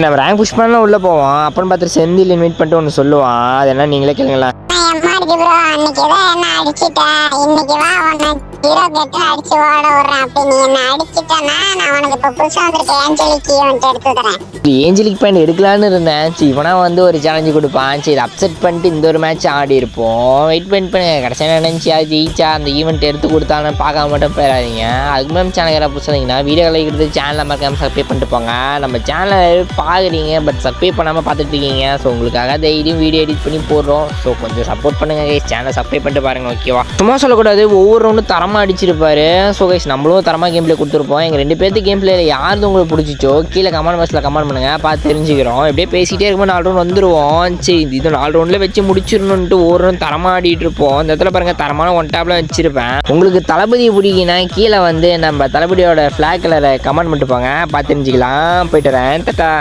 நம்ம rank push பண்ணலாம் உள்ளே போவோம். அப்புறம் பார்த்துட்டு செந்தில் இன்வைட் பண்ணிட்டு ஒன்று சொல்லுவான். அது என்ன நீங்களே கேளுங்களா. ப்ரோ அன்னைக்கு தான் என்ன அடிச்சிட்டேன், இன்னைக்கு வா உன்னை ஹீரோ கெட்டு அடிச்சு ஓட விடுறேன். அப்படி நீ என்ன அடிச்சிட்டேன்னா நான் உனக்கு இப்போ புதுசாக வந்திருக்க ஏஞ்சலிக்கு வந்துட்டு எடுத்து தரேன். ஏஞ்சலிக் பாயிண்ட் எடுக்கலான்னு இருந்தேன். சரி இவனா வந்து ஒரு சேலஞ்சு கொடுப்பான். சரி அப்செட் பண்ணிட்டு இந்த ஒரு மேட்ச் ஆடி இருப்போம். வெயிட் பண்ணுங்க. கடைசியாக நினைச்சியா ஜெயிச்சா அந்த ஈவெண்ட் எடுத்து கொடுத்தாலும் பார்க்க மட்டும் போயிடாதீங்க. அதுக்கு மேலே சேனல் யாராவது புதுசாக வீடியோ கலைக்கிறது சேனலை மறக்காமல் சப்ஸ்கிரைப் பண்ணிட்டு போங்க. நம்ம சேனலை பார்க்குறீங்க பட் சப்ஸ்கிரைப் பண்ணாமல் பார்த்துட்டு இருக்கீங்க. ஸோ உங்களுக்காக டெய்லியும் வீடியோ எடிட் பண்ணி போடுறோம். ஸோ கொஞ்சம் சப்போர்ட் பண்ணுங்க கைஸ். சேனலை சப்ஸ்கிரைப் பண்ணிட்டு பாருங்க. ஓகேவா? சும்மா சொல்லக்கூடாது. ஒவ்வொரு ரவுண்டும் தரமாக அடிச்சிருப்பாரு. ஸோ கைஸ் நம்மளும் தரமாக கேம் பிளே கொடுத்துருப்போம். எங்கள் 2 பேர்த்து கேம் பிளேயில் யாருக்கு உங்களுக்கு பிடிச்சிச்சோ கீழே கமெண்ட் பாக்ஸில் கமெண்ட் பண்ணுங்கள். பார்த்து தெரிஞ்சுக்கிறோம். எப்படியே பேசிகிட்டே இருக்கும்போது 4 ரவுண்ட் வந்துடுவோம். சரி இது 4 ரவுண்டில் வச்சு முடிச்சிடணுன்ட்டு ஒரு ரவுண்ட் தரமாக ஆடிட்டு இருப்போம். இந்த இடத்துல பாருங்கள் தரமான 1 டாப்ல வச்சிருப்பேன். உங்களுக்கு தளபதி பிடிக்குன்னா கீழே வந்து நம்ம தளபதியோட ஃப்ளாக் கலரை கமெண்ட் பண்ணிட்டு போங்க. பார்த்து தெரிஞ்சுக்கலாம். போயிட்டு வரேன். டாடா.